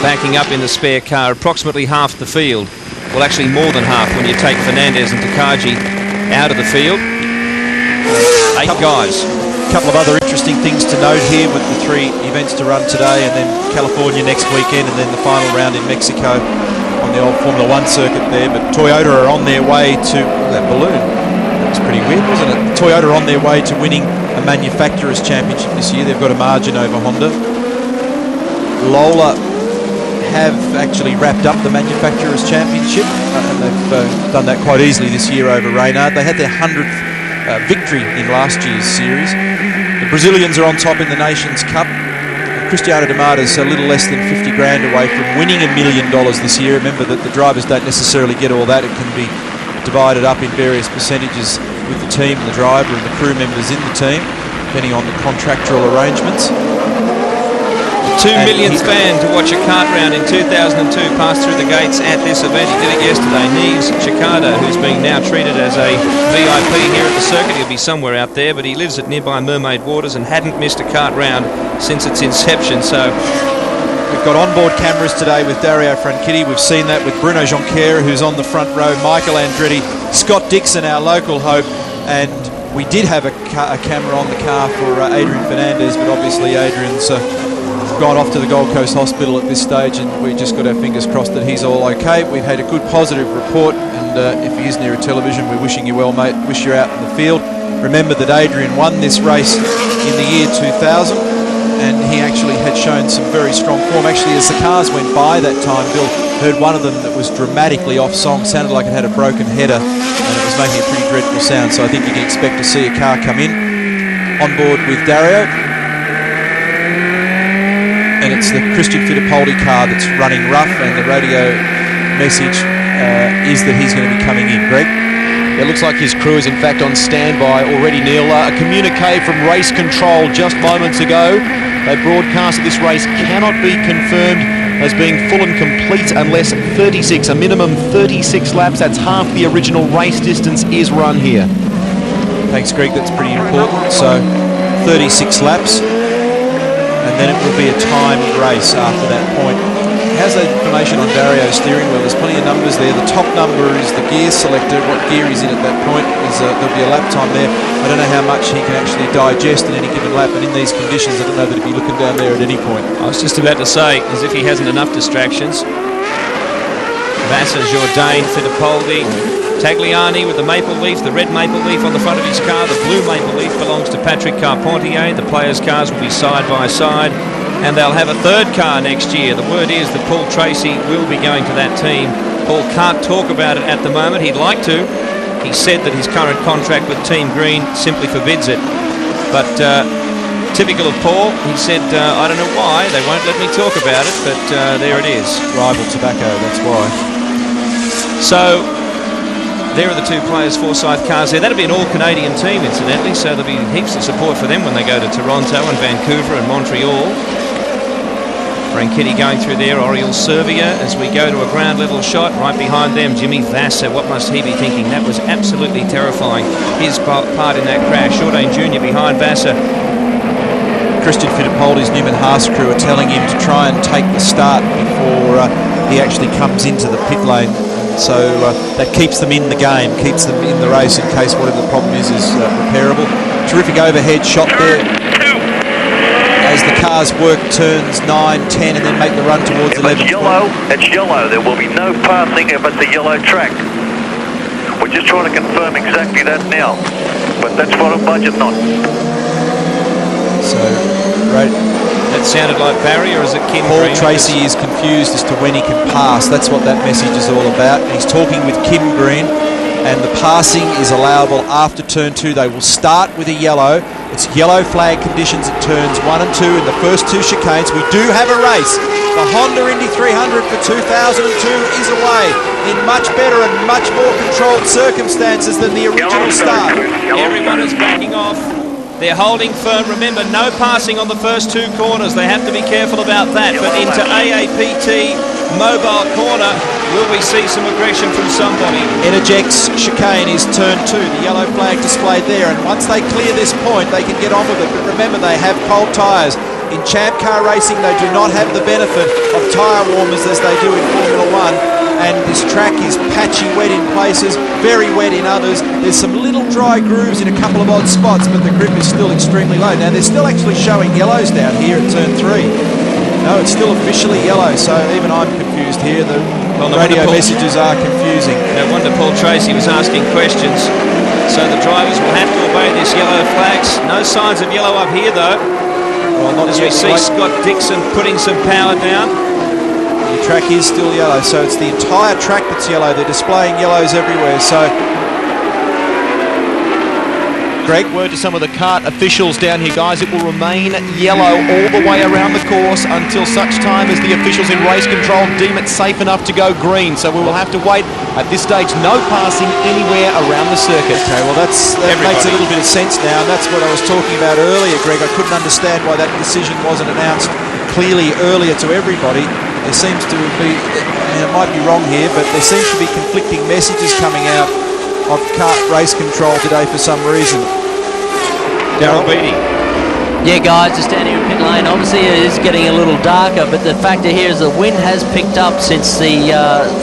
backing up in the spare car, approximately half the field. Well, actually more than half when you take Fernandez and Takagi out of the field. 8 guys. A couple of other interesting things to note here with the 3 events to run today, and then California next weekend, and then the final round in Mexico on the old Formula 1 circuit there. But Toyota are on their way to that balloon. That was pretty weird, wasn't it? Toyota are on their way to winning a manufacturers championship this year. They've got a margin over Honda. Lola have actually wrapped up the manufacturers championship, and they've done that quite easily this year over Reynard. They had their 100th victory in last year's series. The Brazilians are on top in the Nations Cup. Cristiano de Mata's a little less than 50 grand away from winning $1 million this year. Remember that the drivers don't necessarily get all that. It can be divided up in various percentages with the team, the driver and the crew members in the team, depending on the contractual arrangements. 2 millionth fan to watch a kart round in 2002 pass through the gates at this event. He did it yesterday. Neves Chicada, who's being now treated as a VIP here at the circuit. He'll be somewhere out there, but he lives at nearby Mermaid Waters and hadn't missed a kart round since its inception. So we've got onboard cameras today with Dario Franchitti. We've seen that with Bruno Jonquera, who's on the front row, Michael Andretti, Scott Dixon, our local hope, and we did have a camera on the car for Adrian Fernandez, but obviously Adrian's gone off to the Gold Coast Hospital at this stage, and we just got our fingers crossed that he's all okay. We've had a good positive report, and if he is near a television, we're wishing you well, mate. Wish you out in the field. Remember that Adrian won this race in the year 2000, and he actually had shown some very strong form. Actually, as the cars went by that time, Bill heard one of them that was dramatically off song, sounded like it had a broken header, and it was making a pretty dreadful sound. So I think you can expect to see a car come in on board with Dario. And it's the Christian Fittipaldi car that's running rough, and the radio message is that he's going to be coming in. Greg? It looks like his crew is in fact on standby already, Neil. A communique from race control just moments ago. They broadcast that this race cannot be confirmed as being full and complete unless a minimum 36 laps, that's half the original race distance, is run here. Thanks, Greg, that's pretty important. So 36 laps. And then it will be a timed race after that point. How's that information on Dario's steering wheel? There's plenty of numbers there. The top number is the gear selector, what gear he's in at that point. There'll be a lap time there. I don't know how much he can actually digest in any given lap, and in these conditions I don't know that he'd be looking down there at any point. I was just about to say, as if he hasn't enough distractions. Vassar, Jourdain, Fittipaldi, Tagliani with the maple leaf, the red maple leaf on the front of his car. The blue maple leaf belongs to Patrick Carpentier. The players' cars will be side by side, and they'll have a third car next year. The word is that Paul Tracy will be going to that team. Paul can't talk about it at the moment. He'd like to. He said that his current contract with Team Green simply forbids it. But typical of Paul, he said, I don't know why, they won't let me talk about it, but there it is. Rival tobacco, that's why. So there are the 2 players' Forsyth cars there. That'll be an all-Canadian team, incidentally, so there'll be heaps of support for them when they go to Toronto and Vancouver and Montreal. Franchitti going through there, Oriol Servia, as we go to a ground level shot. Right behind them, Jimmy Vassar. What must he be thinking? That was absolutely terrifying, his part in that crash. Jourdain Jr. behind Vassar. Christian Fittipaldi's Newman Haas crew are telling him to try and take the start before he actually comes into the pit lane. So that keeps them in the game, keeps them in the race in case whatever the problem is repairable. Terrific overhead shot there as the cars work turns 9, 10 and then make the run towards 11. It's yellow. There will be no passing if it's a yellow track. We're just trying to confirm exactly that now, but that's what I'm budgeting on. So, right. That sounded like Barry, or is it Kim Paul Green? Tracy is confused as to when he can pass. That's what that message is all about. He's talking with Kim Green, and the passing is allowable after turn 2. They will start with a yellow. It's yellow flag conditions at turns 1 and 2 in the first 2 chicanes. We do have a race. The Honda Indy 300 for 2002 is away in much better and much more controlled circumstances than the original start. Everyone is backing off. They're holding firm. Remember, no passing on the first 2 corners. They have to be careful about that. But into AAPT Mobile Corner, will we see some aggression from somebody? Interjects chicane is turn 2. The yellow flag displayed there. And once they clear this point, they can get on with it. But remember, they have cold tyres In champ car racing, they do not have the benefit of tyre warmers as they do in Formula 1. And this track is patchy wet in places, very wet in others. There's some little dry grooves in a couple of odd spots, but the grip is still extremely low. Now, they're still actually showing yellows down here at turn 3. No, it's still officially yellow, so even I'm confused here. The radio messages are confusing. No wonder Paul Tracy was asking questions. So the drivers will have to obey this yellow flags. No signs of yellow up here, though. Well, not as we see Scott Dixon putting some power down. The track is still yellow, so it's the entire track that's yellow. They're displaying yellows everywhere, so... Greg, word to some of the kart officials down here, guys. It will remain yellow all the way around the course until such time as the officials in race control deem it safe enough to go green. So we will have to wait. At this stage, no passing anywhere around the circuit. Okay, well that makes a little bit of sense now, and that's what I was talking about earlier, Greg. I couldn't understand why that decision wasn't announced clearly earlier to everybody. There seems to be, it might be wrong here, but there seems to be conflicting messages coming out of kart race control today for some reason. Darryl Beattie. Yeah, guys, just down here in pit lane. Obviously, it is getting a little darker, but the factor here is the wind has picked up since the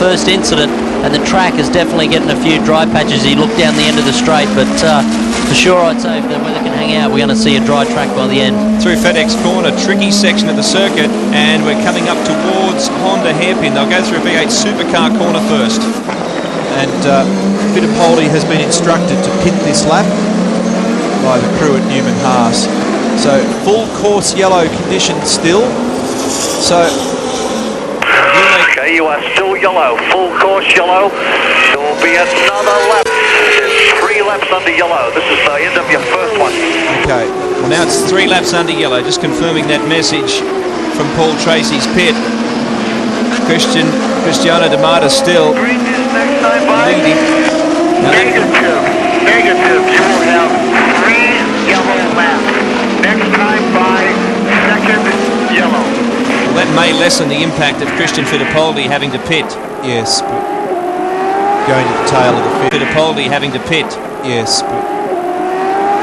first incident, and the track is definitely getting a few dry patches. You look down the end of the straight, but for sure, I'd say if the weather can hang out, we're going to see a dry track by the end. Through FedEx Corner, tricky section of the circuit, and we're coming up towards Honda Hairpin. They'll go through V8 Supercar Corner first. And Fittipaldi has been instructed to pit this lap by the crew at Newman Haas. So full course yellow conditions still. So okay, you are still yellow, full course yellow. There will be another lap. There's 3 laps under yellow. This is the end of your first one. okay, Well, now it's 3 laps under yellow, just confirming that message from Paul Tracy's pit. Cristiano D'Amata still Green is next time by. leading. Negative. You will have 3 yellow laps. Next time by second yellow. Well, that may lessen the impact of Christian Fittipaldi having to pit. yes, but going to the tail of the field. Fittipaldi having to pit. Yes, but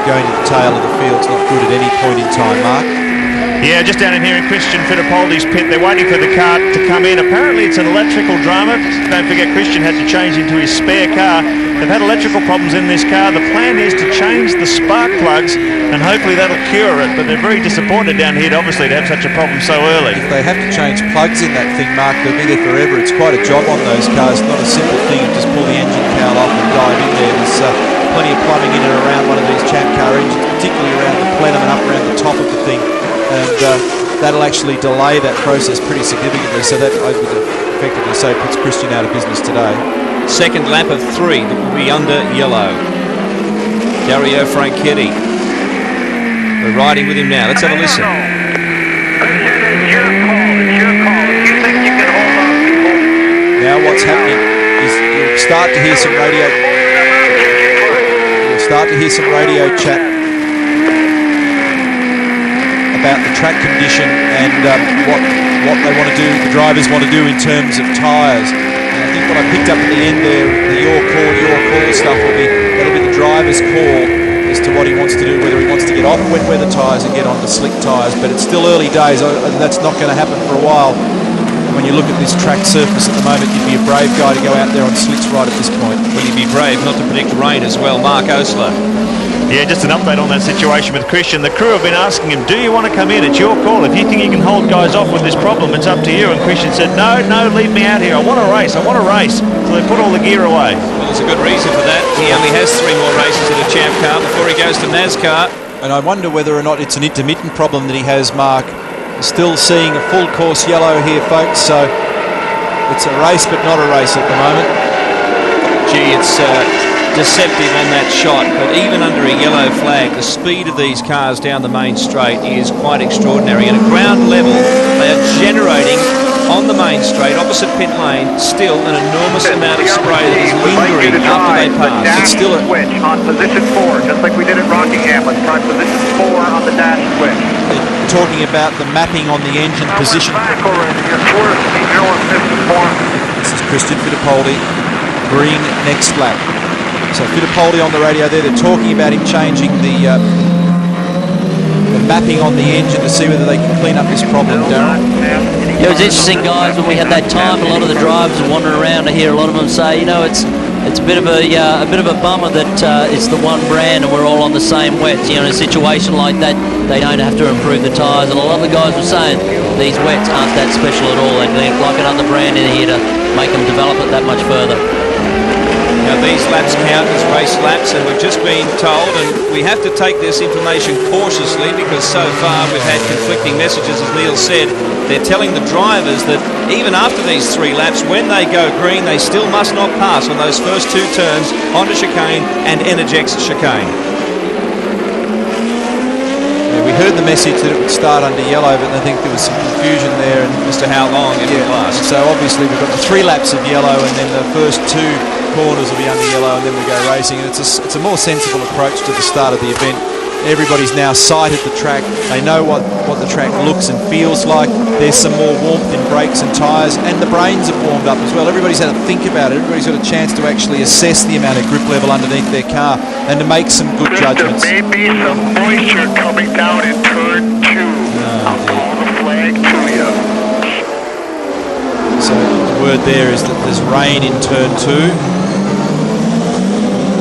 going to the tail of the field's not good at any point in time, Mark. Yeah, just down in here in Christian Fittipaldi's pit, they're waiting for the car to come in. Apparently it's an electrical drama. Don't forget, Christian had to change into his spare car. They've had electrical problems in this car. The plan is to change the spark plugs, and hopefully that'll cure it. But they're very disappointed down here, obviously, to have such a problem so early. If they have to change plugs in that thing, Mark, they'll be there forever. It's quite a job on those cars. Not a simple thing of just pull the engine cowl off and dive in there. There's plenty of plumbing in and around one of these champ car engines, particularly around the plenum and up around the top of the thing. And that'll actually delay that process pretty significantly. So that, I would effectively say, puts Christian out of business today. Second lap of 3 that will be under yellow. Dario Franchitti. We're riding with him now. Let's have a listen. It's your call. If you think you can hold on, people. Now what's happening is you'll start to hear some radio. You'll start to hear some radio chat about the track condition and what they want to do, the drivers want to do in terms of tyres. And I think what I picked up at the end there, the your call stuff that'll be the driver's call as to what he wants to do, whether he wants to get off wet weather tyres and get onto slick tyres. But it's still early days. That's not going to happen for a while. When you look at this track surface at the moment, you'd be a brave guy to go out there on slicks right at this point. Will you be brave not to predict rain as well? Mark Osler. Yeah, just an update on that situation with Christian. The crew have been asking him, do you want to come in? It's your call. If you think you can hold guys off with this problem, it's up to you. And Christian said, no, leave me out here. I want to race. So they put all the gear away. Well, there's a good reason for that. He only has 3 more races in a champ car before he goes to NASCAR. And I wonder whether or not it's an intermittent problem that he has, Mark. Still seeing a full course yellow here, folks. So it's a race, but not a race at the moment. Gee, it's deceptive in that shot, but even under a yellow flag, the speed of these cars down the main straight is quite extraordinary. And at ground level, they are generating on the main straight, opposite pit lane, still an enormous amount of spray that is lingering after they pass. It's still a switch on position 4, just like we did at Rockingham. Let's try position 4 on the dash switch. They're talking about the mapping on the engine position. This is Christian Fittipaldi, green next lap. So Fittipaldi on the radio there, they're talking about him changing the mapping on the engine to see whether they can clean up this problem, Darren? It was interesting, guys, when we had that time. A lot of the drivers were wandering around. I hear a lot of them say, you know, it's a bit of a bummer that it's the one brand and we're all on the same wets. You know, in a situation like that, they don't have to improve the tyres. And a lot of the guys were saying these wets aren't that special at all. They'd like another brand in here to make them develop it that much further. Now these laps count as race laps, and we've just been told, and we have to take this information cautiously because so far we've had conflicting messages, as Neil said. They're telling the drivers that even after these 3 laps, when they go green, they still must not pass on those first 2 turns, Honda chicane and Energex chicane. We heard the message that it would start under yellow, but I think there was some confusion there as to how long it would last. So obviously we've got the 3 laps of yellow, and then the first 2 corners will be under yellow, and then we go racing. And it's a more sensible approach to the start of the event. Everybody's now sighted the track. They know what the track looks and feels like. There's some more warmth in brakes and tyres, and the brains have warmed up as well. Everybody's had to think about it. Everybody's got a chance to actually assess the amount of grip level underneath their car and to make some good judgments. There may be some moisture coming down in turn 2. I'll call the flag to you. So the word there is that there's rain in turn 2.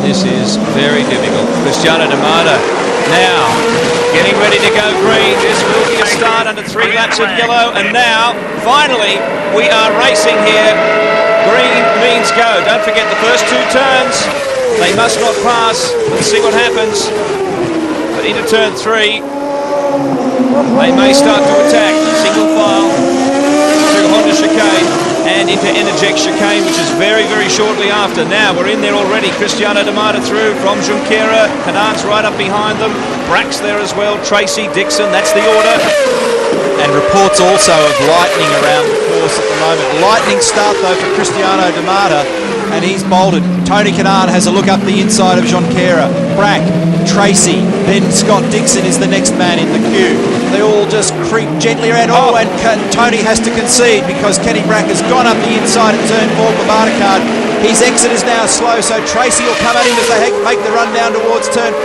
This is very difficult. Cristiano D'Amato now getting ready to go green. This will be a start under 3 laps of yellow, and now finally we are racing here. Green means go. Don't forget the first 2 turns, they must not pass. Let's see what happens. But into turn 3 they may start to attack. Single file through Honda chicane and into Energex chicane, which is very, very shortly after. Now we're in there already. Cristiano D'Amato through from Junqueira. Canard's right up behind them. Brack's there as well. Tracy, Dixon, that's the order. And reports also of lightning around the course at the moment. Lightning start though for Cristiano D'Amato, and he's bolted. Tony Canard has a look up the inside of Junqueira. Brack, Tracy, then Scott Dixon is the next man in the queue. They all just creep gently around. Oh, and Tony has to concede because Kenny Brack has gone up the inside at turn 4 for Barticard. His exit is now slow, so Tracy will come at him as they make the run down towards turn 5.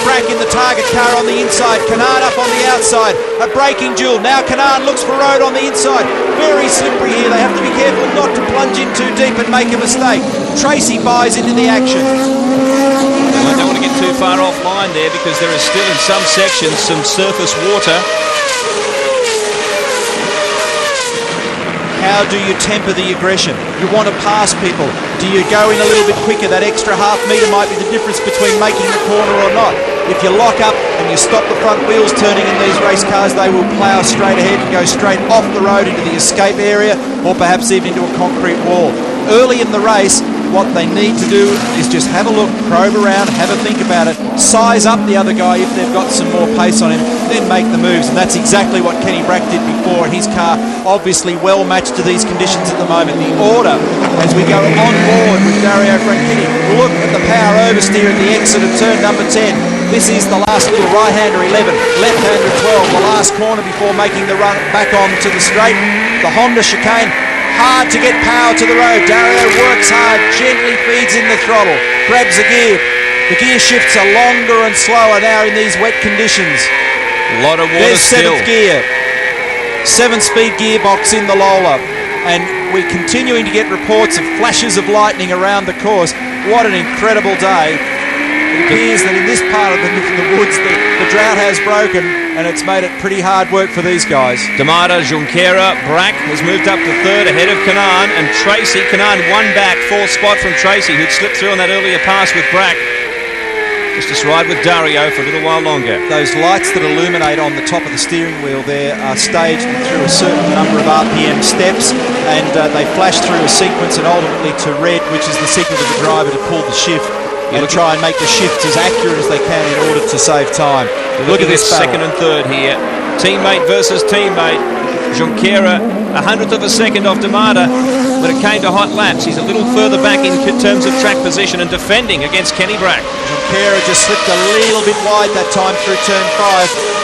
Brack in the target car on the inside, Canard up on the outside. A braking duel. Now Canard looks for road on the inside. Very slippery here. They have to be careful not to plunge in too deep and make a mistake. Tracy buys into the action. I don't want to get too far offline there because there is still in some sections some surface water. How do you temper the aggression? You want to pass people. Do you go in a little bit quicker? That extra half metre might be the difference between making the corner or not. If you lock up and you stop the front wheels turning in these race cars, they will plough straight ahead and go straight off the road into the escape area or perhaps even into a concrete wall. Early in the race, what they need to do is just have a look, probe around, have a think about it, size up the other guy if they've got some more pace on him, then make the moves. And that's exactly what Kenny Brack did before, and his car obviously well matched to these conditions at the moment. The order as we go on board with Dario Franchitti. Look at the power oversteer at the exit of turn number 10. This is the last little right-hander 11, left-hander 12, the last corner before making the run back on to the straight. The Honda chicane. Hard to get power to the road. Dario works hard, gently feeds in the throttle, grabs a gear. The gear shifts are longer and slower now in these wet conditions. A lot of water. There's still. 7th gear. 7-speed gearbox in the Lola. And we're continuing to get reports of flashes of lightning around the course. What an incredible day. It appears that in this part of the woods the drought has broken, and it's made it pretty hard work for these guys. D'Amato, Junqueira, Brack has moved up to 3rd ahead of Canard, and Tracy. Canard one back, 4th spot from Tracy, who'd slipped through on that earlier pass with Brack. Just to ride with Dario for a little while longer. Those lights that illuminate on the top of the steering wheel there are staged through a certain number of RPM steps, and they flash through a sequence and ultimately to red, which is the signal to the driver to pull the shift and try and make the shifts as accurate as they can in order to save time. Look at this second and third here. Teammate versus teammate. Junqueira, 100th of a second off D'Amato, but it came to hot laps. He's a little further back in terms of track position and defending against Kenny Brack. Junqueira just slipped a little bit wide that time through turn 5.